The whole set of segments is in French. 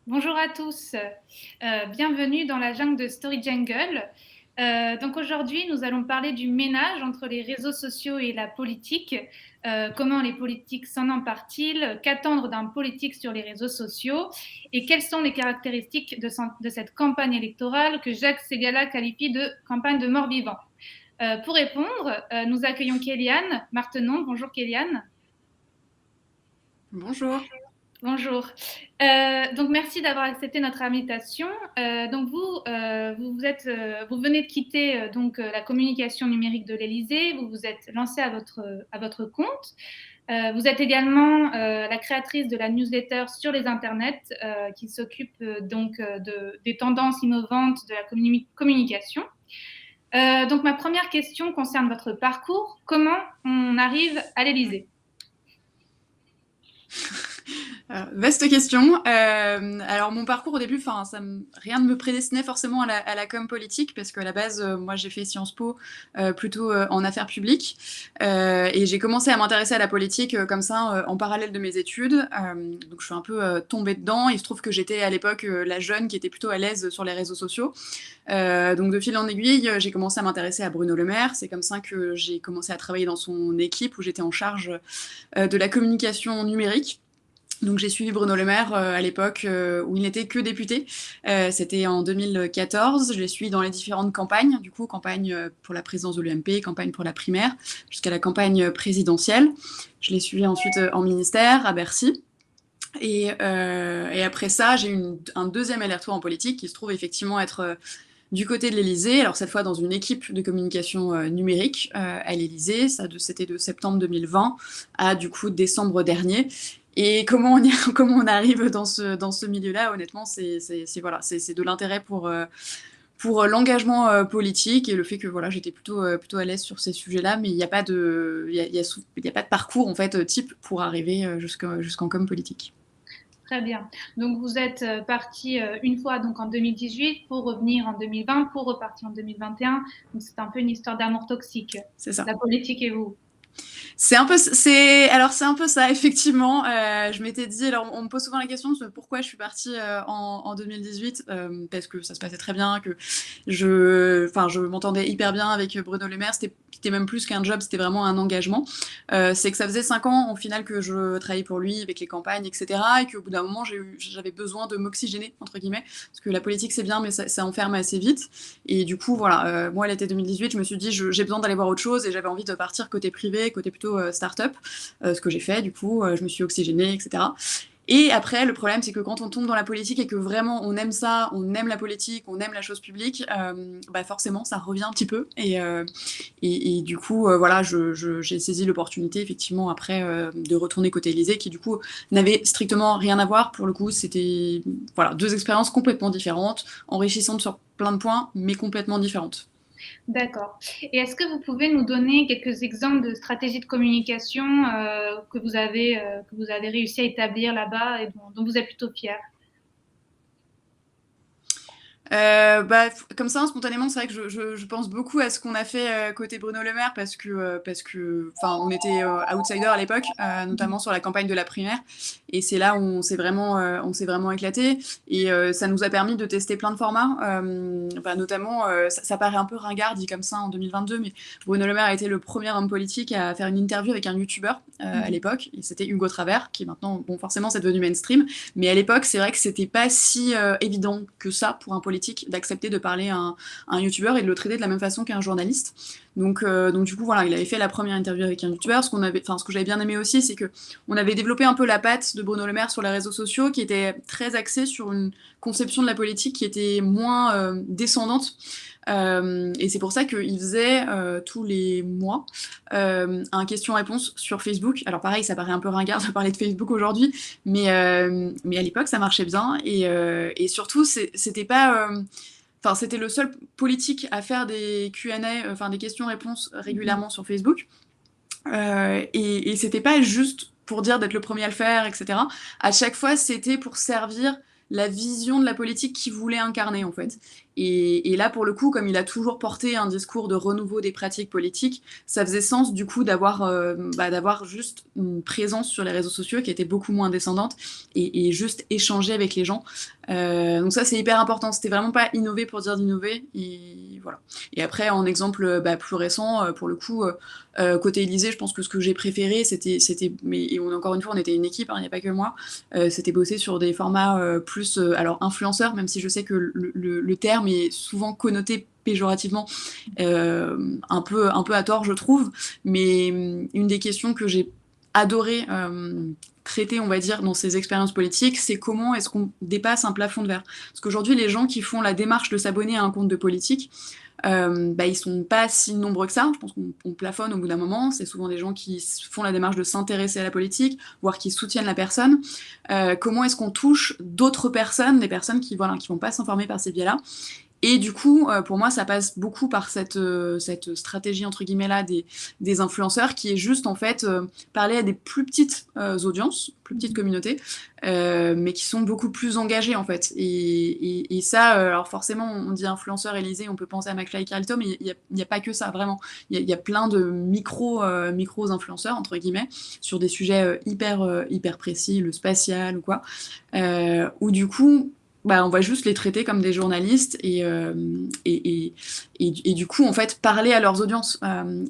Bonjour à tous, bienvenue dans la jungle de Story Jungle. Donc aujourd'hui, nous allons parler du ménage entre les réseaux sociaux et la politique. Comment les politiques s'en emparent-ils? Qu'attendre d'un politique sur les réseaux sociaux? Et quelles sont les caractéristiques de cette campagne électorale que Jacques Ségala qualifie de campagne de mort-vivant? Pour répondre, nous accueillons Kéliane Martenon. Bonjour Kéliane. Bonjour. Bonjour. Donc merci d'avoir accepté notre invitation. Donc vous venez de quitter la communication numérique de l'Élysée. Vous vous êtes lancé à votre compte. Vous êtes également la créatrice de la newsletter sur les internets qui s'occupe des tendances innovantes de la communication. Donc ma première question concerne votre parcours. Comment on arrive à l'Élysée? Vaste question. Alors mon parcours au début, rien ne me prédestinait forcément à la com politique parce qu'à la base, moi j'ai fait Sciences Po plutôt en affaires publiques et j'ai commencé à m'intéresser à la politique comme ça en parallèle de mes études. Donc je suis un peu tombée dedans. Il se trouve que j'étais à l'époque la jeune qui était plutôt à l'aise sur les réseaux sociaux. Donc de fil en aiguille, j'ai commencé à m'intéresser à Bruno Le Maire. C'est comme ça que j'ai commencé à travailler dans son équipe où j'étais en charge de la communication numérique. Donc j'ai suivi Bruno Le Maire à l'époque où il n'était que député. C'était en 2014. Je l'ai suivi dans les différentes campagnes, du coup, campagne pour la présidence de l'UMP, campagne pour la primaire, jusqu'à la campagne présidentielle. Je l'ai suivi ensuite en ministère, à Bercy. Et après ça, j'ai eu un deuxième aller-retour en politique qui se trouve effectivement être du côté de l'Élysée, alors cette fois dans une équipe de communication numérique à l'Élysée. C'était de septembre 2020 à du coup décembre dernier. Et comment on arrive dans ce milieu-là, honnêtement, voilà, c'est de l'intérêt pour l'engagement politique et le fait que voilà, j'étais plutôt à l'aise sur ces sujets-là, mais il n'y a pas il y a pas de parcours en fait type pour arriver jusqu'en com politique. Très bien. Donc vous êtes parti une fois donc en 2018 pour revenir en 2020, pour repartir en 2021. Donc c'est un peu une histoire d'amour toxique, C'est ça. la politique et vous. C'est un peu ça, effectivement. Je m'étais dit, alors on me pose souvent la question de pourquoi je suis partie en 2018, parce que ça se passait très bien, que je m'entendais hyper bien avec Bruno Le Maire. C'était même plus qu'un job, c'était vraiment un engagement. C'est que ça faisait 5 ans au final que je travaillais pour lui avec les campagnes, etc. Et qu'au bout d'un moment, j'avais besoin de m'oxygéner, entre guillemets, parce que la politique c'est bien, mais ça enferme assez vite. Et du coup, voilà, moi l'été 2018, je me suis dit, j'ai besoin d'aller voir autre chose et j'avais envie de partir côté privé, côté plutôt start-up, ce que j'ai fait, du coup, je me suis oxygénée, etc. Et après, le problème, c'est que quand on tombe dans la politique et que vraiment on aime ça, on aime la politique, on aime la chose publique, bah forcément, ça revient un petit peu. Et du coup, voilà, j'ai saisi l'opportunité, effectivement, après, de retourner côté Élysée, qui du coup n'avait strictement rien à voir. Pour le coup, c'était voilà, deux expériences complètement différentes, enrichissantes sur plein de points, mais complètement différentes. D'accord. Et est-ce que vous pouvez nous donner quelques exemples de stratégies de communication que vous avez réussi à établir là-bas et dont vous êtes plutôt fier? Comme ça, spontanément, c'est vrai que je pense beaucoup à ce qu'on a fait côté Bruno Le Maire parce que, on était outsider à l'époque, notamment sur la campagne de la primaire, et c'est là où on s'est vraiment éclaté, et ça nous a permis de tester plein de formats, notamment, ça paraît un peu ringard dit comme ça en 2022, mais Bruno Le Maire a été le premier homme politique à faire une interview avec un youtubeur à l'époque, et c'était Hugo Travers, qui maintenant, bon, forcément, c'est devenu mainstream, mais à l'époque, c'est vrai que c'était pas si évident que ça pour un politique d'accepter de parler à un youtubeur et de le traiter de la même façon qu'un journaliste. Donc du coup, voilà, il avait fait la première interview avec un youtubeur. Ce que j'avais bien aimé aussi, c'est que on avait développé un peu la patte de Bruno Le Maire sur les réseaux sociaux, qui était très axée sur une conception de la politique qui était moins descendante. Et c'est pour ça qu'il faisait tous les mois un question-réponse sur Facebook. Alors pareil, ça paraît un peu ringard de parler de Facebook aujourd'hui, mais à l'époque ça marchait bien. Et surtout, c'était pas... Enfin, c'était le seul politique à faire des Q&A, enfin des questions-réponses régulièrement sur Facebook. Et c'était pas juste pour dire d'être le premier à le faire, etc. À chaque fois, c'était pour servir la vision de la politique qu'il voulait incarner, en fait. Et là, pour le coup, comme il a toujours porté un discours de renouveau des pratiques politiques, ça faisait sens du coup d'avoir juste une présence sur les réseaux sociaux qui était beaucoup moins descendante et juste échanger avec les gens. Donc ça, c'est hyper important. C'était vraiment pas innover pour dire d'innover. Et voilà. Et après, en exemple plus récent, pour le coup, côté Élysée, je pense que ce que j'ai préféré, mais encore une fois, on était une équipe, il n'y a pas que moi, c'était bosser sur des formats plus, alors influenceurs, même si je sais que le terme est souvent connoté péjorativement, un peu à tort, je trouve, mais une des questions que j'ai adoré traiter, on va dire, dans ces expériences politiques, c'est comment est-ce qu'on dépasse un plafond de verre. Parce qu'aujourd'hui, les gens qui font la démarche de s'abonner à un compte de politique, ils sont pas si nombreux que ça. Je pense qu'on plafonne au bout d'un moment. C'est souvent des gens qui font la démarche de s'intéresser à la politique, voire qui soutiennent la personne. Comment est-ce qu'on touche d'autres personnes, des personnes qui vont pas s'informer par ces biais-là. Et du coup, pour moi, ça passe beaucoup par cette stratégie, entre guillemets, là, des influenceurs, qui est juste, en fait, parler à des plus petites audiences, plus petites communautés, mais qui sont beaucoup plus engagées, en fait. Et ça, alors forcément, on dit influenceur Élysée, on peut penser à McFly et Carlito, mais il n'y a pas que ça, vraiment. Il y a plein de micros influenceurs, entre guillemets, sur des sujets hyper précis, le spatial ou quoi, où du coup, on va juste les traiter comme des journalistes et du coup, en fait, parler à leurs audiences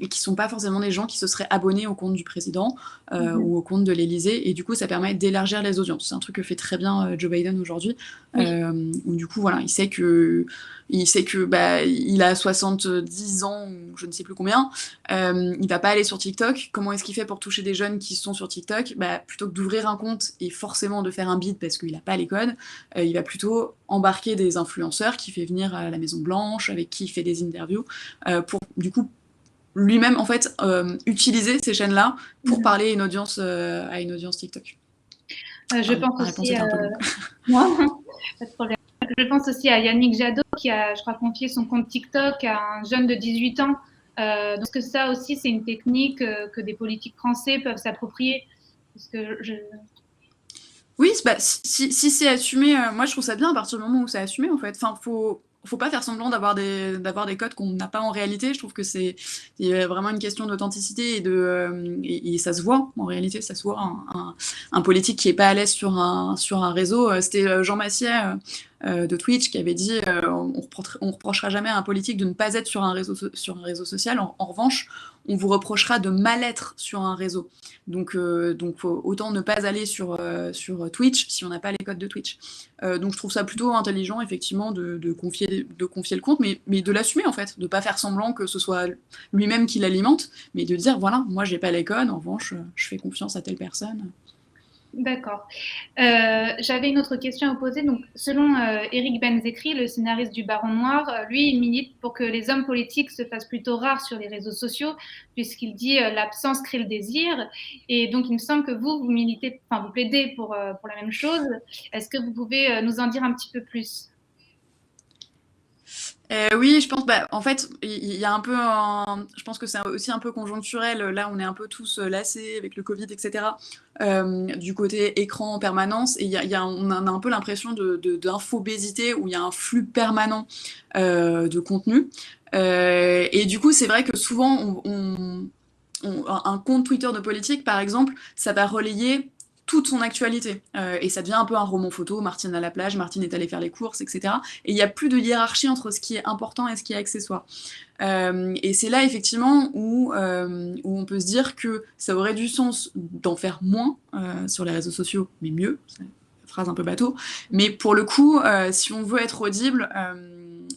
et qui sont pas forcément des gens qui se seraient abonnés au compte du président ou au compte de l'Élysée. Et du coup, ça permet d'élargir les audiences. C'est un truc que fait très bien Joe Biden aujourd'hui. Oui. Où du coup, voilà, il sait que il a 70 ans ou je ne sais plus combien. Il va pas aller sur TikTok. Comment est-ce qu'il fait pour toucher des jeunes qui sont sur TikTok? Plutôt que d'ouvrir un compte et forcément de faire un bid parce qu'il a pas les codes, il va plutôt embarquer des influenceurs qui fait venir à la Maison Blanche, avec qui il fait des interviews, pour du coup lui-même en fait utiliser ces chaînes-là pour parler à une audience TikTok. Je Pardon, pense ma réponse aussi était un peu longue. non, pas de problème. Je pense aussi à Yannick Jadot qui a, je crois, confié son compte TikTok à un jeune de 18 ans. Donc que ça aussi, c'est une technique que des politiques français peuvent s'approprier. Parce que Oui, si c'est assumé, moi je trouve ça bien à partir du moment où c'est assumé en fait. Enfin, faut pas faire semblant d'avoir des codes qu'on n'a pas en réalité. Je trouve que il y a vraiment une question d'authenticité et ça se voit en réalité, ça se voit. Un politique qui est pas à l'aise sur un réseau, c'était Jean Massier de Twitch qui avait dit on reprochera jamais à un politique de ne pas être sur un réseau social. En revanche, on vous reprochera de mal être sur un réseau. Donc autant ne pas aller sur Twitch si on n'a pas les codes de Twitch. Donc je trouve ça plutôt intelligent effectivement de confier le compte, mais de l'assumer en fait, de pas faire semblant que ce soit lui-même qui l'alimente, mais de dire voilà, moi j'ai pas les codes, en revanche je fais confiance à telle personne. D'accord. J'avais une autre question à vous poser. Donc, selon Éric Benzekri, le scénariste du Baron Noir, lui, il milite pour que les hommes politiques se fassent plutôt rares sur les réseaux sociaux, puisqu'il dit l'absence crée le désir. Et donc, il me semble que vous militez, enfin, vous plaidez pour la même chose. Est-ce que vous pouvez nous en dire un petit peu plus? Oui, je pense, en fait, il y a un peu je pense que c'est aussi un peu conjoncturel. Là, on est un peu tous lassés avec le Covid, etc. Du côté écran en permanence. Et on a un peu l'impression d'infobésité où il y a un flux permanent de contenu. Et du coup, c'est vrai que souvent, un compte Twitter de politique, par exemple, ça va relayer toute son actualité. Et ça devient un peu un roman photo, Martine à la plage, Martine est allée faire les courses, etc. Et il n'y a plus de hiérarchie entre ce qui est important et ce qui est accessoire. Et c'est là effectivement où on peut se dire que ça aurait du sens d'en faire moins sur les réseaux sociaux, mais mieux, c'est une phrase un peu bateau. Mais pour le coup, si on veut être audible,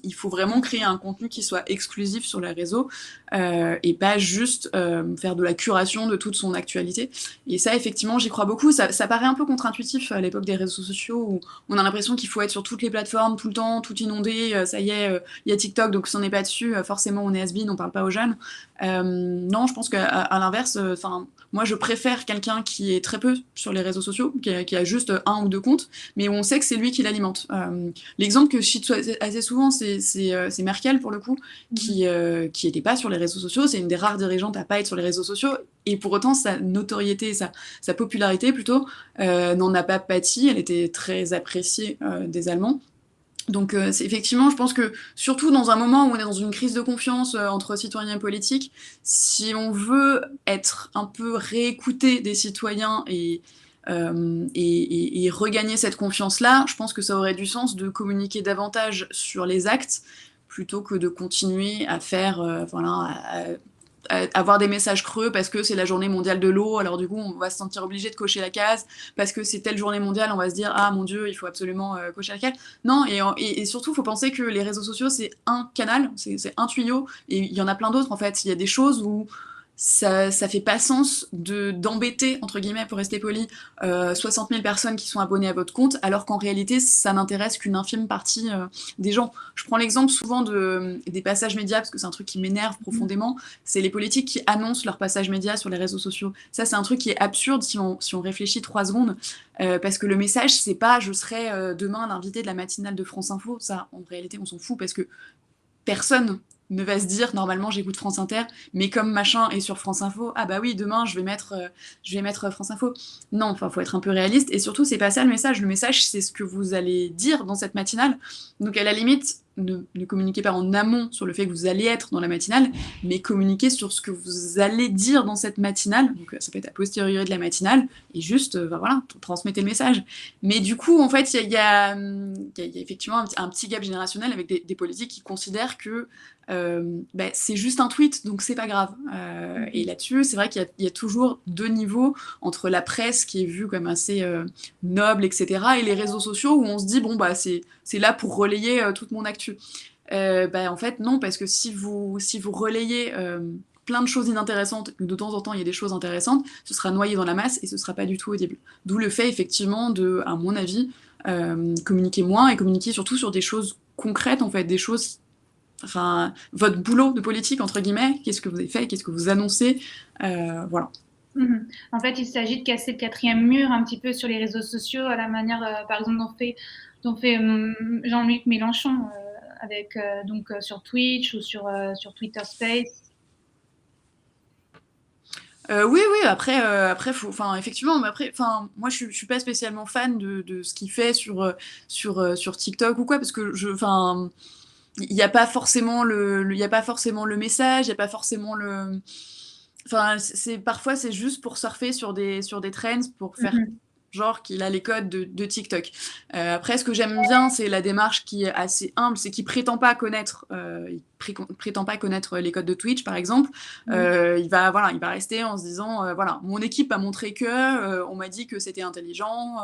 il faut vraiment créer un contenu qui soit exclusif sur les réseaux et pas juste faire de la curation de toute son actualité. Et ça, effectivement, j'y crois beaucoup. Ça paraît un peu contre-intuitif à l'époque des réseaux sociaux où on a l'impression qu'il faut être sur toutes les plateformes tout le temps, tout inondé. Ça y est, il y a TikTok, donc si on n'est pas dessus, forcément on est has-been, on parle pas aux jeunes. Non, je pense qu'à l'inverse, moi je préfère quelqu'un qui est très peu sur les réseaux sociaux, qui a juste un ou deux comptes, mais où on sait que c'est lui qui l'alimente. L'exemple que je cite assez souvent, c'est Merkel, pour le coup, qui était pas sur les réseaux sociaux. C'est une des rares dirigeantes à pas être sur les réseaux sociaux. Et pour autant, sa notoriété, sa popularité plutôt, n'en a pas pâti. Elle était très appréciée des Allemands. Donc effectivement, je pense que surtout dans un moment où on est dans une crise de confiance entre citoyens et politiques, si on veut être un peu réécouté des citoyens et regagner cette confiance-là, je pense que ça aurait du sens de communiquer davantage sur les actes plutôt que de continuer à faire, avoir des messages creux parce que c'est la journée mondiale de l'eau, alors du coup on va se sentir obligé de cocher la case, parce que c'est telle journée mondiale, on va se dire ah mon dieu, il faut absolument cocher la case. Non, et surtout il faut penser que les réseaux sociaux c'est un canal, c'est un tuyau, et il y en a plein d'autres en fait. Il y a des choses où ça fait pas sens d'embêter, entre guillemets, pour rester poli, 60 000 personnes qui sont abonnées à votre compte, alors qu'en réalité, ça n'intéresse qu'une infime partie des gens. Je prends l'exemple souvent des passages médias, parce que c'est un truc qui m'énerve profondément, c'est les politiques qui annoncent leurs passages médias sur les réseaux sociaux. Ça, c'est un truc qui est absurde si on réfléchit 3 secondes, parce que le message, c'est pas « je serai demain l'invité de la matinale de France Info », ça, en réalité, on s'en fout, parce que personne ne va se dire normalement j'écoute France Inter, mais comme machin est sur France Info, ah bah oui demain je vais mettre France Info. Non, enfin faut être un peu réaliste, et surtout c'est pas ça le message. Le message c'est ce que vous allez dire dans cette matinale. Donc à la limite ne communiquez pas en amont sur le fait que vous allez être dans la matinale, mais communiquez sur ce que vous allez dire dans cette matinale. Donc ça peut être a posteriori de la matinale, et juste voilà, transmettez le message. Mais du coup en fait il y a effectivement un petit gap générationnel avec des politiques qui considèrent que c'est juste un tweet, donc c'est pas grave. Et là-dessus, c'est vrai qu'il y a toujours 2 niveaux entre la presse qui est vue comme assez noble, etc., et les réseaux sociaux où on se dit bon bah c'est là pour relayer toute mon actu. En fait non, parce que si vous relayez plein de choses inintéressantes, que de temps en temps il y a des choses intéressantes, ce sera noyé dans la masse et ce sera pas du tout audible. D'où le fait effectivement de, à mon avis, communiquer moins et communiquer surtout sur des choses concrètes, en fait, des choses. Enfin, votre boulot de politique, entre guillemets, qu'est-ce que vous avez fait, qu'est-ce que vous annoncez, voilà. En fait, il s'agit de casser le 4e mur un petit peu sur les réseaux sociaux, à la manière, par exemple, dont fait Jean-Luc Mélenchon, avec, sur Twitch ou sur Twitter Space. Oui, après, effectivement, mais après, moi, je suis pas spécialement fan de ce qu'il fait sur TikTok ou quoi, parce que il n'y a pas forcément il y a pas forcément le message, il n'y a pas forcément le. Enfin, parfois c'est juste pour surfer sur des trends, pour faire genre qu'il a les codes de TikTok. Après, ce que j'aime bien, c'est la démarche qui est assez humble, c'est qu'il prétend pas connaître, prétend pas connaître les codes de Twitch, par exemple. Il va rester en se disant, voilà, mon équipe a montré que, on m'a dit que c'était intelligent,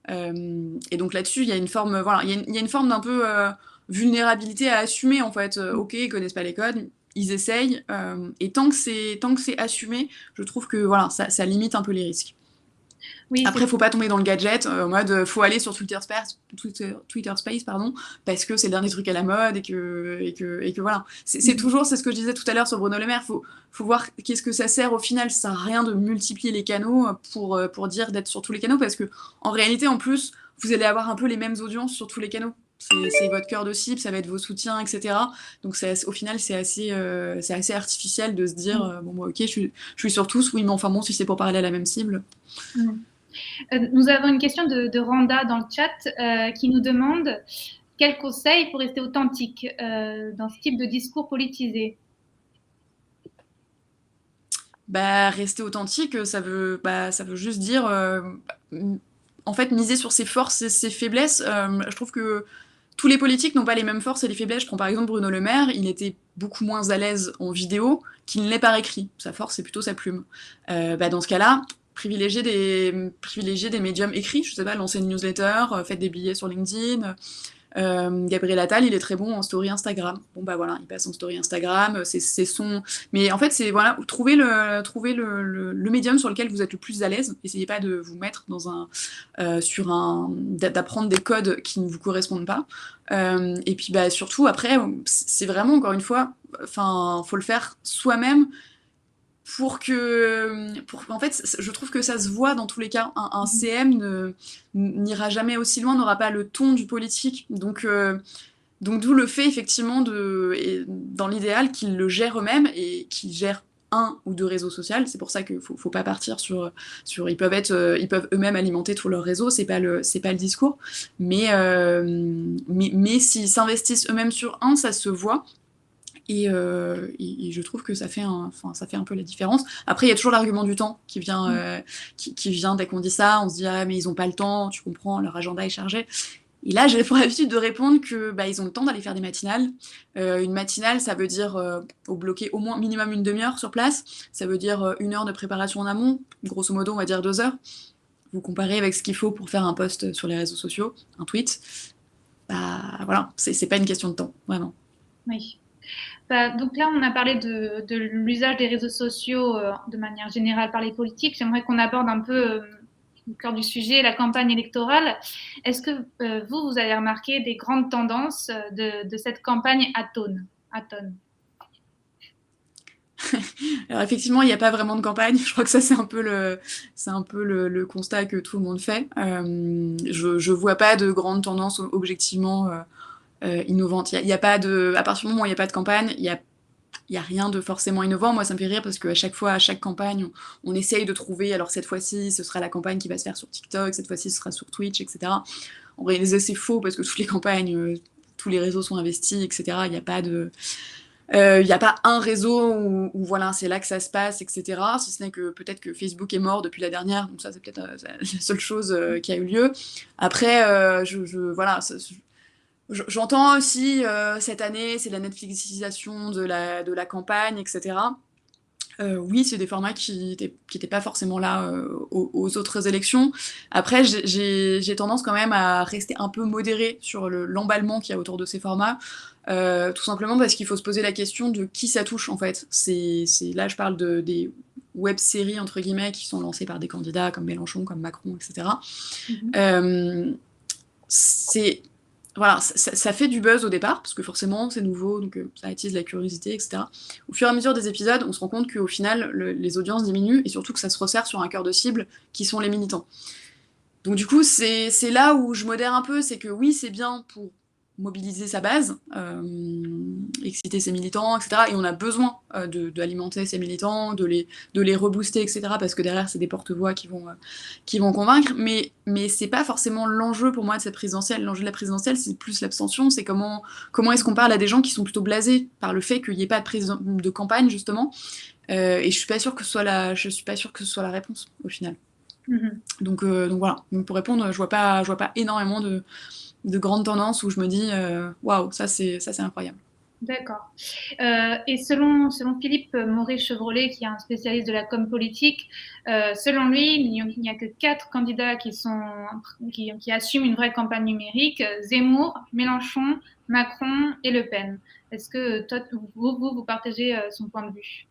et donc là-dessus, il y a une forme, voilà, il y a une forme d'un peu vulnérabilité à assumer, en fait. Ok, ils connaissent pas les codes, ils essayent, et tant que c'est assumé, je trouve que voilà, ça limite un peu les risques. Oui, après, faut pas tomber dans le gadget, en mode faut aller sur Twitter Space, pardon, parce que c'est le dernier truc à la mode et que voilà. C'est toujours, c'est ce que je disais tout à l'heure sur Bruno Le Maire, faut voir qu'est-ce que ça sert au final. Ça sert à rien de multiplier les canaux pour dire d'être sur tous les canaux, parce que en réalité, en plus, vous allez avoir un peu les mêmes audiences sur tous les canaux. C'est votre cœur de cible, ça va être vos soutiens, etc. Donc au final, c'est assez artificiel de se dire bon, ok, je suis sur tous, oui, mais enfin bon, si c'est pour parler à la même cible. Nous avons une question de Randa dans le chat qui nous demande quel conseil pour rester authentique dans ce type de discours politisé. Rester authentique, ça veut juste dire en fait miser sur ses forces et ses faiblesses. Je trouve que tous les politiques n'ont pas les mêmes forces et les faiblesses. Je prends par exemple Bruno Le Maire, il était beaucoup moins à l'aise en vidéo qu'il ne l'est par écrit. Sa force, c'est plutôt sa plume. Dans ce cas-là, privilégier des médiums écrits, je sais pas, lancer une newsletter, faites des billets sur LinkedIn. Gabriel Attal, il est très bon en story Instagram. Bon voilà, il passe en story Instagram, c'est son. Mais en fait, c'est voilà, trouver le médium sur lequel vous êtes le plus à l'aise. Essayez pas de vous mettre d'apprendre des codes qui ne vous correspondent pas. Et puis surtout après, c'est vraiment encore une fois, faut le faire soi-même. En fait, je trouve que ça se voit dans tous les cas. Un CM n'ira jamais aussi loin, n'aura pas le ton du politique. Donc d'où le fait effectivement dans l'idéal qu'ils le gèrent eux-mêmes et qu'ils gèrent un ou deux réseaux sociaux. C'est pour ça qu'il faut pas partir sur ils peuvent eux-mêmes alimenter tout leur réseau. C'est pas le discours. Mais s'ils s'investissent eux-mêmes sur un, ça se voit. Et je trouve que ça fait un peu la différence. Après, il y a toujours l'argument du temps qui vient, qui vient dès qu'on dit ça. On se dit ah mais ils ont pas le temps, tu comprends, leur agenda est chargé. Et là, j'ai pour habitude de répondre que bah, ils ont le temps d'aller faire des matinales. Une matinale, ça veut dire au bloquer au moins minimum une demi-heure sur place. Ça veut dire 1 heure de préparation en amont. Grosso modo, on va dire 2 heures. Vous comparez avec ce qu'il faut pour faire un post sur les réseaux sociaux, un tweet. Bah voilà, c'est pas une question de temps, vraiment. Oui. Donc là, on a parlé de l'usage des réseaux sociaux de manière générale par les politiques. J'aimerais qu'on aborde un peu au cœur du sujet, la campagne électorale. Est-ce que vous avez remarqué des grandes tendances de cette campagne Aton? Alors effectivement, il n'y a pas vraiment de campagne. Je crois que ça, c'est un peu le constat que tout le monde fait. Je vois pas de grandes tendances objectivement innovantes. Il y a pas de, à partir du moment où il n'y a pas de campagne, il y a rien de forcément innovant. Moi, ça me fait rire parce qu'à chaque fois, à chaque campagne, on essaye de trouver. Alors cette fois-ci, ce sera la campagne qui va se faire sur TikTok. Cette fois-ci, ce sera sur Twitch, etc. En réalité, c'est faux parce que toutes les campagnes, tous les réseaux sont investis, etc. Il n'y a pas de il n'y a pas un réseau où voilà, c'est là que ça se passe, etc. Si ce n'est que peut-être que Facebook est mort depuis la dernière, donc ça c'est peut-être la seule chose qui a eu lieu. Après, voilà, j'entends aussi cette année, c'est la Netflixisation de la campagne, etc. Oui, c'est des formats qui étaient pas forcément là aux autres élections. Après, j'ai tendance quand même à rester un peu modérée sur l'emballement qu'il y a autour de ces formats, tout simplement parce qu'il faut se poser la question de qui ça touche en fait. Là, je parle des web-séries entre guillemets qui sont lancées par des candidats comme Mélenchon, comme Macron, etc. C'est voilà, ça fait du buzz au départ, parce que forcément c'est nouveau, donc ça attise la curiosité, etc. Au fur et à mesure des épisodes, on se rend compte qu'au final, les audiences diminuent, et surtout que ça se resserre sur un cœur de cible, qui sont les militants. Donc du coup, c'est là où je modère un peu, c'est que oui, c'est bien pour mobiliser sa base, exciter ses militants, etc. Et on a besoin d'alimenter ces militants, de les rebooster, etc. Parce que derrière, c'est des porte-voix qui vont convaincre. Mais c'est pas forcément l'enjeu pour moi de cette présidentielle. L'enjeu de la présidentielle, c'est plus l'abstention. C'est comment est-ce qu'on parle à des gens qui sont plutôt blasés par le fait qu'il n'y ait pas de campagne, justement. Et je suis pas sûre que ce soit la réponse, au final. Donc voilà. Donc pour répondre, je vois pas énormément de grandes tendances où je me dis waouh, ça c'est incroyable. D'accord. Et selon Philippe Moré-Chevrolet, qui est un spécialiste de la com politique, selon lui, il n'y a que 4 candidats qui assument une vraie campagne numérique: Zemmour, Mélenchon, Macron et Le Pen. Est-ce que toi, vous partagez son point de vue?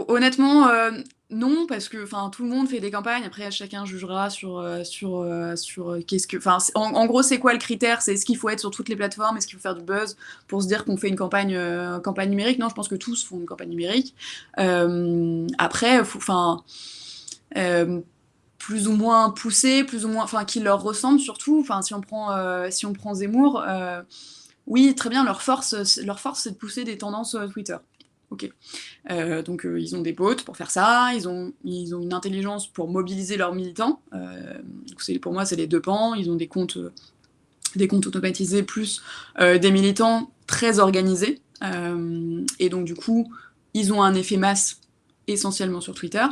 Honnêtement, non, parce que tout le monde fait des campagnes. Après, chacun jugera sur qu'est-ce que. En gros, c'est quoi le critère? C'est est-ce qu'il faut être sur toutes les plateformes? Est-ce qu'il faut faire du buzz pour se dire qu'on fait une campagne numérique? Non, je pense que tous font une campagne numérique. Après, plus ou moins poussé, plus ou moins, qui leur ressemble surtout. Si on prend Zemmour, oui, très bien. Leur force, c'est de pousser des tendances Twitter. Ok. Donc ils ont des bots pour faire ça, ils ont une intelligence pour mobiliser leurs militants. Pour moi, c'est les deux pans. Ils ont des comptes automatisés plus des militants très organisés. Et donc du coup, ils ont un effet masse essentiellement sur Twitter.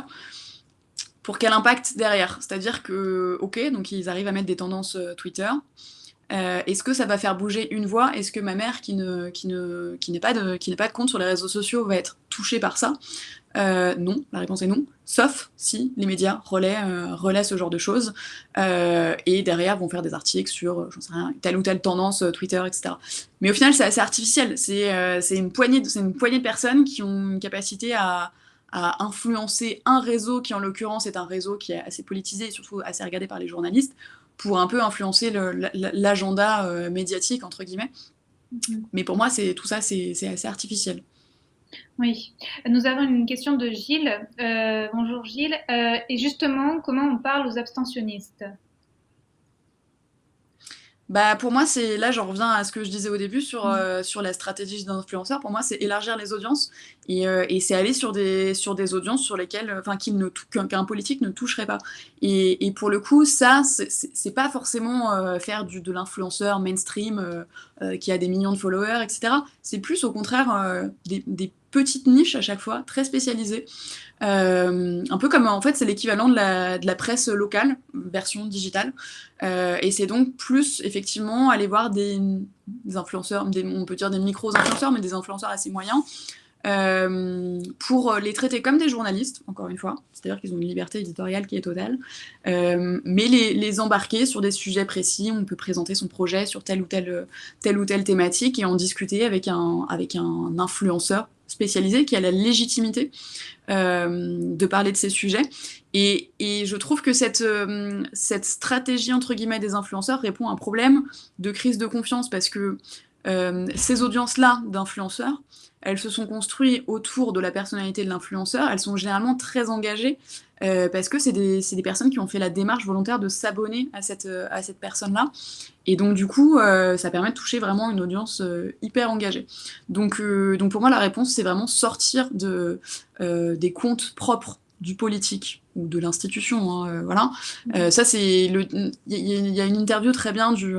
Pour quel impact derrière? C'est-à-dire que, ok, donc ils arrivent à mettre des tendances Twitter. Est-ce que ça va faire bouger une voix? Est-ce que ma mère qui n'est pas de compte sur les réseaux sociaux va être touchée par ça? Non, la réponse est non, sauf si les médias relaient ce genre de choses et derrière vont faire des articles sur j'en sais rien, telle ou telle tendance Twitter, etc. Mais au final, c'est assez artificiel. C'est une poignée de personnes qui ont une capacité à influencer un réseau qui, en l'occurrence, est un réseau qui est assez politisé et surtout assez regardé par les journalistes, pour un peu influencer l'agenda médiatique, entre guillemets. Mais pour moi, tout ça, c'est assez artificiel. Oui. Nous avons une question de Gilles. Bonjour Gilles. Et justement, comment on parle aux abstentionnistes? Bah, pour moi, c'est là, j'en reviens à ce que je disais au début sur la stratégie d'influenceur. Pour moi, c'est élargir les audiences et c'est aller sur des audiences sur lesquelles, enfin, qu'un politique ne toucherait pas. Et pour le coup, ça, c'est pas forcément faire de l'influenceur mainstream qui a des millions de followers, etc. C'est plus au contraire des petites niches à chaque fois, très spécialisées. Un peu comme en fait c'est l'équivalent de la presse locale, version digitale. Et c'est donc plus effectivement aller voir des influenceurs, on peut dire des micro-influenceurs, mais des influenceurs assez moyens, pour les traiter comme des journalistes, encore une fois, c'est-à-dire qu'ils ont une liberté éditoriale qui est totale, mais les embarquer sur des sujets précis. On peut présenter son projet sur telle ou telle thématique et en discuter avec un influenceur spécialisé qui a la légitimité de parler de ces sujets. Et je trouve que cette stratégie, entre guillemets, des influenceurs répond à un problème de crise de confiance parce que ces audiences-là d'influenceurs, elles se sont construites autour de la personnalité de l'influenceur. Elles sont généralement très engagées parce que c'est des personnes qui ont fait la démarche volontaire de s'abonner à cette personne-là. Et donc, du coup, ça permet de toucher vraiment une audience hyper engagée. Donc pour moi, la réponse, c'est vraiment sortir des comptes propres du politique ou de l'institution. Hein, voilà. Ça, il y a une interview très bien du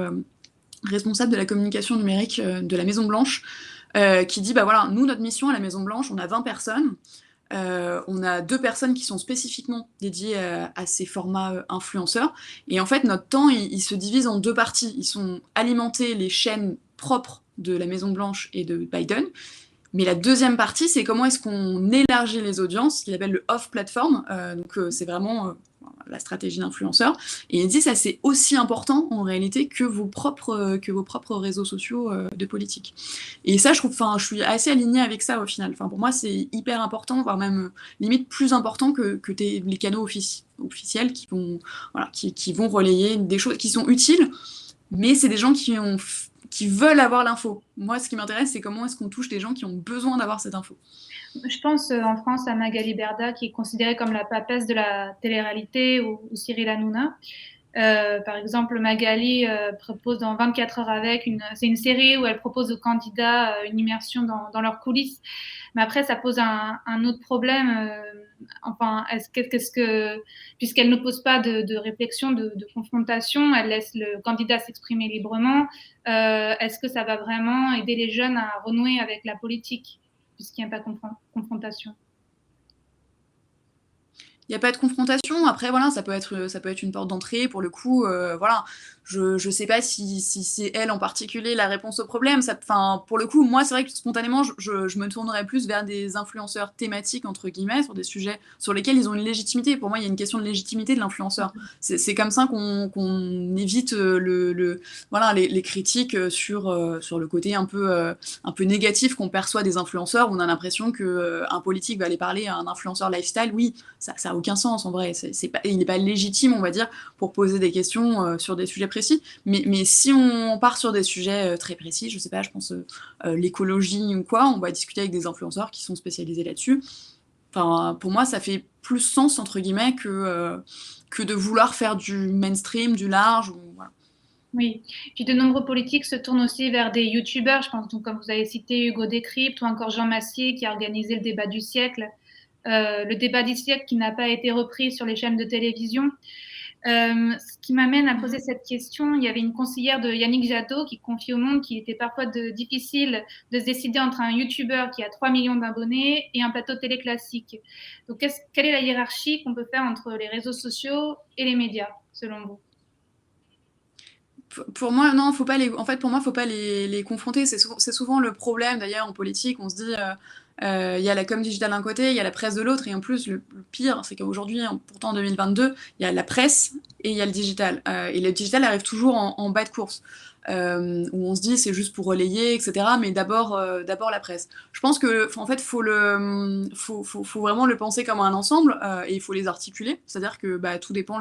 responsable de la communication numérique de la Maison-Blanche qui dit, bah voilà, nous, notre mission à la Maison-Blanche, on a 20 personnes. On a 2 personnes qui sont spécifiquement dédiées à ces formats influenceurs. Et en fait, notre temps, il se divise en 2 parties. Ils sont alimentés les chaînes propres de la Maison-Blanche et de Biden. Mais la deuxième partie, c'est comment est-ce qu'on élargit les audiences, ce qu'il appelle le off-platform. Donc c'est vraiment la stratégie d'influenceur. Et il dit ça, c'est aussi important en réalité que vos propres réseaux sociaux de politique. Et ça, je suis assez alignée avec ça au final. Pour moi, c'est hyper important, voire même limite plus important que les canaux officiels qui vont relayer des choses qui sont utiles, mais c'est des gens qui veulent avoir l'info. Moi, ce qui m'intéresse, c'est comment est-ce qu'on touche des gens qui ont besoin d'avoir cette info. Je pense en France à Magali Berda, qui est considérée comme la papesse de la télé-réalité, ou Cyril Hanouna. Par exemple, Magali propose dans 24 heures avec, c'est une série où elle propose aux candidats une immersion dans leurs coulisses. Mais après, ça pose un autre problème. Enfin, puisqu'elle ne pose pas de réflexion, de confrontation, elle laisse le candidat s'exprimer librement. Est-ce que ça va vraiment aider les jeunes à renouer avec la politique, puisqu'il n'y a pas de confrontation? Il n'y a pas de confrontation. Après, voilà, ça peut être une porte d'entrée. Pour le coup, voilà, je sais pas si c'est elle en particulier la réponse au problème. Enfin, pour le coup, moi, c'est vrai que spontanément, je me tournerais plus vers des influenceurs thématiques, entre guillemets, sur des sujets sur lesquels ils ont une légitimité. Pour moi, il y a une question de légitimité de l'influenceur. C'est comme ça qu'on évite voilà, les critiques sur le côté un peu négatif qu'on perçoit des influenceurs. On a l'impression qu'un politique va aller parler à un influenceur lifestyle. Oui, ça n'a aucun sens en vrai. Il n'est pas légitime, on va dire, pour poser des questions sur des sujets précis. Mais si on part sur des sujets très précis, je sais pas, je pense l'écologie ou quoi, on va discuter avec des influenceurs qui sont spécialisés là-dessus. Enfin, pour moi, ça fait plus sens, entre guillemets, que de vouloir faire du mainstream, du large. Voilà. Oui, puis de nombreux politiques se tournent aussi vers des youtubeurs, je pense, donc, comme vous avez cité Hugo Décrypte ou encore Jean Massier qui a organisé le débat du siècle. Le débat du siècle qui n'a pas été repris sur les chaînes de télévision. Ce qui m'amène à poser cette question, il y avait une conseillère de Yannick Jadot qui confie au Monde qu'il était parfois difficile de se décider entre un youtubeur qui a 3 millions d'abonnés et un plateau télé classique. Donc, quelle est la hiérarchie qu'on peut faire entre les réseaux sociaux et les médias, selon vous? Pour moi, non, faut pas en fait, pour moi, faut pas les confronter. C'est souvent le problème, d'ailleurs, en politique. On se dit, il y a la com digitale d'un côté, il y a la presse de l'autre. Et en plus, le pire, c'est qu'aujourd'hui, pourtant en 2022, il y a la presse et il y a le digital. Et le digital arrive toujours en bas de course. Où on se dit c'est juste pour relayer, etc. Mais d'abord la presse. Je pense que en fait faut vraiment le penser comme un ensemble et il faut les articuler. C'est-à-dire que tout dépend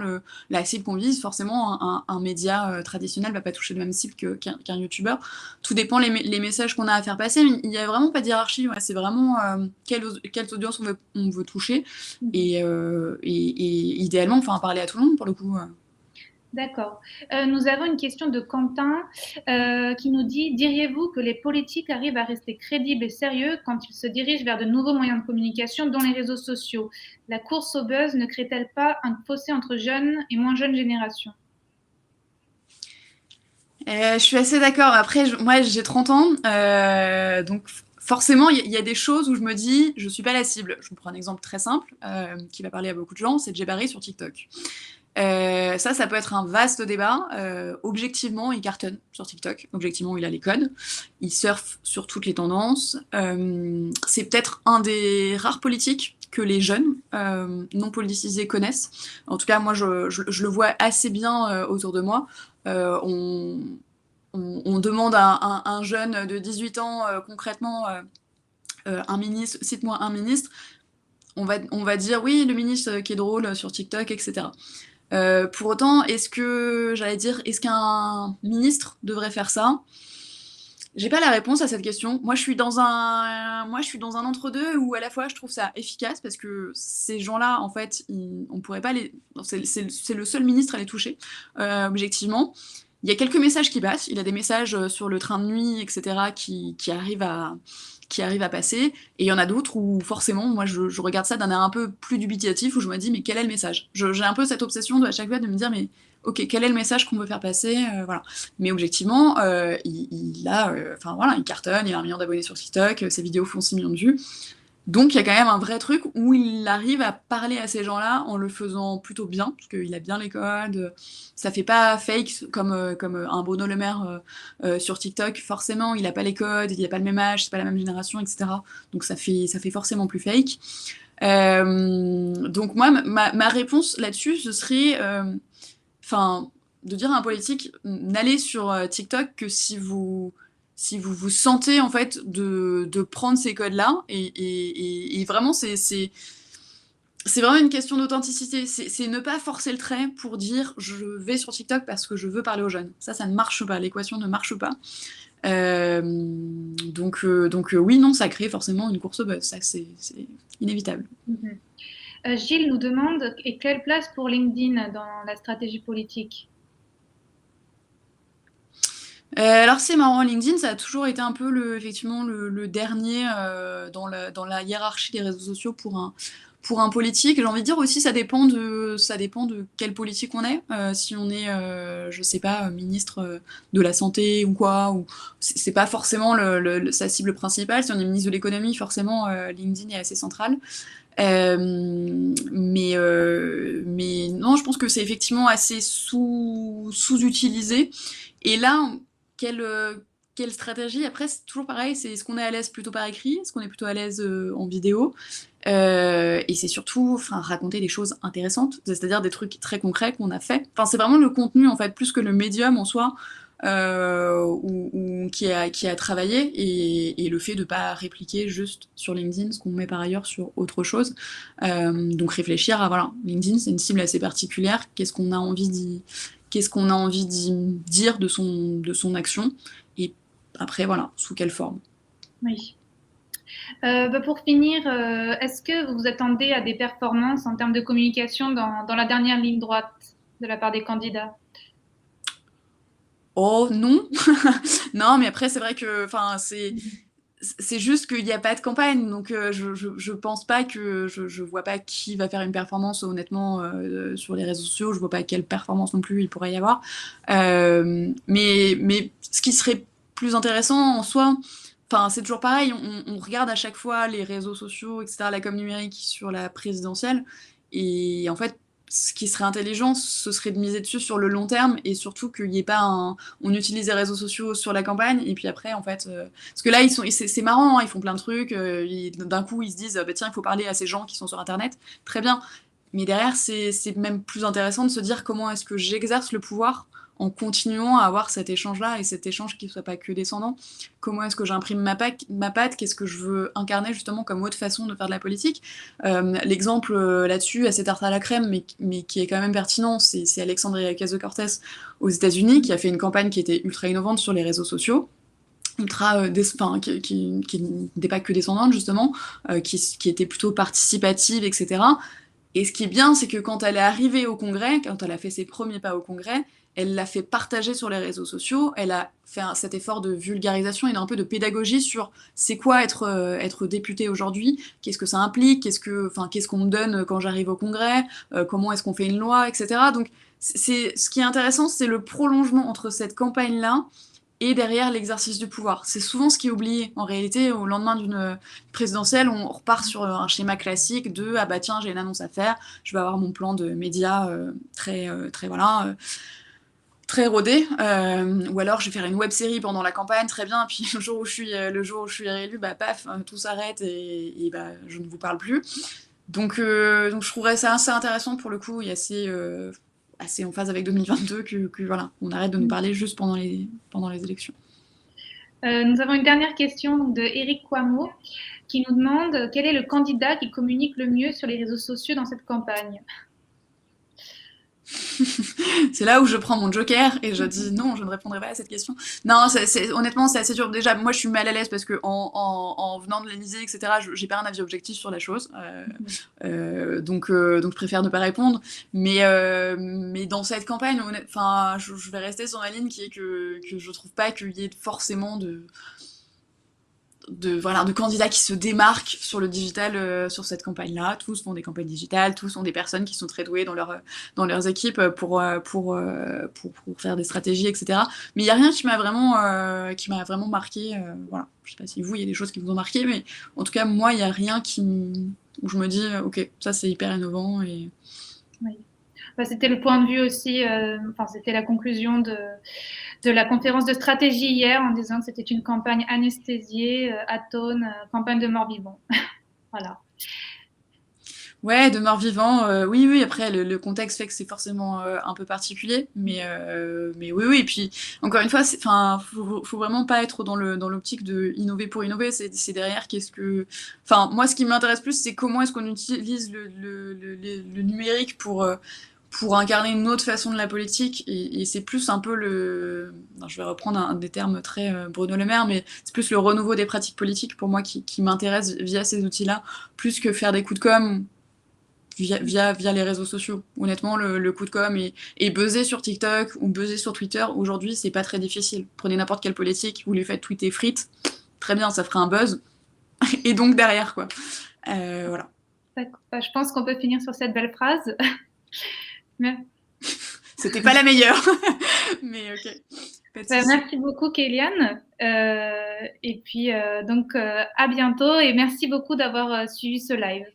la cible qu'on vise. Forcément, un média traditionnel va pas toucher le même cible qu'un youtubeur. Tout dépend les messages qu'on a à faire passer. Mais il y a vraiment pas de hiérarchie. Ouais, c'est vraiment quelles audiences on veut toucher et idéalement, enfin parler à tout le monde pour le coup. D'accord. Nous avons une question de Quentin qui nous dit, diriez-vous que les politiques arrivent à rester crédibles et sérieux quand ils se dirigent vers de nouveaux moyens de communication, dont les réseaux sociaux? La course au buzz ne crée-t-elle pas un fossé entre jeunes et moins jeunes générations? Je suis assez d'accord. Après, moi, j'ai 30 ans, donc forcément, il y a des choses où je me dis, je suis pas la cible. Je vous prends un exemple très simple qui va parler à beaucoup de gens, c'est Djebari sur TikTok. Ça peut être un vaste débat. Objectivement, il cartonne sur TikTok. Objectivement, il a les codes. Il surfe sur toutes les tendances. C'est peut-être un des rares politiques que les jeunes non politisés connaissent. En tout cas, moi, je le vois assez bien autour de moi. On demande à un jeune de 18 ans, concrètement, un ministre, cite-moi un ministre. On va dire oui, le ministre qui est drôle sur TikTok, etc. Pour autant, est-ce qu'un ministre devrait faire ça? J'ai pas la réponse à cette question. Moi, je suis dans un entre-deux où à la fois je trouve ça efficace parce que ces gens-là, en fait, on pourrait pas les. C'est le seul ministre à les toucher, objectivement. Il y a quelques messages qui passent. Il a des messages sur le train de nuit, etc., qui arrivent à passer. Et il y en a d'autres où, forcément, moi, je regarde ça d'un air un peu plus dubitatif, où je me dis, mais quel est le message? J'ai un peu cette obsession à chaque fois de me dire, mais ok, quel est le message qu'on veut faire passer? Voilà. Mais objectivement, enfin voilà, il cartonne, il a 1 million d'abonnés sur TikTok, ses vidéos font 6 millions de vues. Donc il y a quand même un vrai truc où il arrive à parler à ces gens-là en le faisant plutôt bien, parce qu'il a bien les codes, ça fait pas fake comme un Bruno Le Maire sur TikTok. Forcément, il a pas les codes, il a pas le même âge, c'est pas la même génération, etc. Donc ça fait forcément plus fake. Donc moi, ma réponse là-dessus, ce serait, enfin, de dire à un politique, n'allez sur TikTok que si vous vous sentez en fait de prendre ces codes-là, et vraiment c'est vraiment une question d'authenticité. C'est ne pas forcer le trait pour dire je vais sur TikTok parce que je veux parler aux jeunes. Ça ne marche pas. L'équation ne marche pas. Donc oui, non, ça crée forcément une course au buzz. Ça, c'est inévitable. Mhm. Gilles nous demande, et quelle place pour LinkedIn dans la stratégie politique? Alors c'est marrant, LinkedIn, ça a toujours été un peu effectivement le dernier dans la hiérarchie des réseaux sociaux pour un politique. J'ai envie de dire aussi, ça dépend de quelle politique on est. Si on est, je sais pas, ministre de la santé ou quoi, ou c'est pas forcément sa cible principale. Si on est ministre de l'économie, forcément, LinkedIn est assez central. Mais non, je pense que c'est effectivement assez sous-utilisé. Et là, quelle stratégie? Après, c'est toujours pareil, c'est est-ce qu'on est à l'aise plutôt par écrit, est-ce qu'on est plutôt à l'aise en vidéo? Et c'est surtout, enfin, raconter des choses intéressantes, c'est-à-dire des trucs très concrets qu'on a fait. Enfin, c'est vraiment le contenu, en fait, plus que le médium en soi, qui a travaillé, et le fait de pas répliquer juste sur LinkedIn ce qu'on met par ailleurs sur autre chose. Donc réfléchir à, voilà, LinkedIn, c'est une cible assez particulière, qu'est-ce qu'on a envie d'y dire de son action, et après, voilà, sous quelle forme. Oui. Pour finir, est-ce que vous vous attendez à des performances en termes de communication dans la dernière ligne droite de la part des candidats? Oh non. Non, mais après, c'est vrai que, enfin, c'est juste qu'il n'y a pas de campagne, donc je pense pas je vois pas qui va faire une performance, honnêtement, sur les réseaux sociaux. Je vois pas quelle performance non plus il pourrait y avoir. Mais ce qui serait plus intéressant en soi, enfin, c'est toujours pareil, on regarde à chaque fois les réseaux sociaux, etc., la com numérique sur la présidentielle, et en fait, ce qui serait intelligent, ce serait de miser dessus sur le long terme, et surtout qu'il n'y ait pas on utilise les réseaux sociaux sur la campagne, et puis après, en fait, parce que là, c'est marrant, hein, ils font plein de trucs, d'un coup, ils se disent, bah, tiens, il faut parler à ces gens qui sont sur Internet, très bien. Mais derrière, c'est même plus intéressant de se dire comment est-ce que j'exerce le pouvoir en continuant à avoir cet échange-là, et cet échange qui ne soit pas que descendant. Comment est-ce que j'imprime ma patte, qu'est-ce que je veux incarner justement comme autre façon de faire de la politique. L'exemple là-dessus, assez tarte à la crème, mais qui est quand même pertinent, c'est Alexandria Ocasio-Cortez aux États-Unis, qui a fait une campagne qui était ultra innovante sur les réseaux sociaux, qui n'était pas que descendante justement, qui était plutôt participative, etc. Et ce qui est bien, c'est que quand elle est arrivée au congrès, quand elle a fait ses premiers pas au congrès, elle l'a fait partager sur les réseaux sociaux, elle a fait cet effort de vulgarisation et un peu de pédagogie sur c'est quoi être député aujourd'hui, qu'est-ce que ça implique, qu'est-ce qu'on me donne quand j'arrive au congrès, comment est-ce qu'on fait une loi, etc. Donc ce qui est intéressant, c'est le prolongement entre cette campagne-là et derrière l'exercice du pouvoir. C'est souvent ce qui est oublié. En réalité, au lendemain d'une présidentielle, on repart sur un schéma classique de ah bah tiens, j'ai une annonce à faire, je vais avoir mon plan de médias très voilà, très rodé, ou alors je vais faire une web série pendant la campagne, très bien, puis le jour où je suis réélu, bah paf, tout s'arrête et bah je ne vous parle plus. Donc je trouverais ça assez intéressant pour le coup et assez en phase avec 2022 que voilà, on arrête de nous parler juste pendant les élections. Nous avons une dernière question donc, de Eric Quamo qui nous demande quel est le candidat qui communique le mieux sur les réseaux sociaux dans cette campagne. C'est là où je prends mon joker et je dis non, je ne répondrai pas à cette question. Non, honnêtement, c'est assez dur. Déjà, moi, je suis mal à l'aise parce que en venant de l'Élysée, etc., j'ai pas un avis objectif sur la chose. Donc, je préfère ne pas répondre. Mais dans cette campagne, enfin, je vais rester sur ma ligne qui est que je trouve pas qu'il y ait forcément de candidats qui se démarquent sur le digital sur cette campagne-là. Tous font des campagnes digitales, tous sont des personnes qui sont très douées dans leurs équipes pour faire des stratégies, etc. Mais il n'y a rien qui m'a vraiment marqué. Voilà. Je sais pas si vous, il y a des choses qui vous ont marqué, mais en tout cas, moi, il n'y a rien où je me dis, ok, ça c'est hyper innovant. Et... Oui. Bah, c'était le point de vue aussi, enfin, c'était la conclusion de la conférence de stratégie hier en disant que c'était une campagne anesthésiée, atone, campagne de mort-vivant. Voilà. Ouais, de mort-vivant, oui, oui, après, le contexte fait que c'est forcément un peu particulier, mais oui, oui, et puis, encore une fois, enfin, faut vraiment pas être dans l'optique de innover pour innover, c'est derrière qu'est-ce que... Enfin, moi, ce qui m'intéresse plus, c'est comment est-ce qu'on utilise le numérique pour incarner une autre façon de la politique, et c'est plus un peu non, je vais reprendre un des termes très Bruno Le Maire, mais c'est plus le renouveau des pratiques politiques, pour moi, qui m'intéresse via ces outils-là, plus que faire des coups de com', via les réseaux sociaux. Honnêtement, le coup de com' et buzzer sur TikTok ou buzzer sur Twitter, aujourd'hui, c'est pas très difficile. Prenez n'importe quelle politique, vous lui faites tweeter frites, très bien, ça ferait un buzz. Et donc derrière, quoi. Voilà. D'accord. Bah, je pense qu'on peut finir sur cette belle phrase. C'était pas la meilleure, mais ok. Merci beaucoup, Kéliane. Et puis, donc, à bientôt et merci beaucoup d'avoir suivi ce live.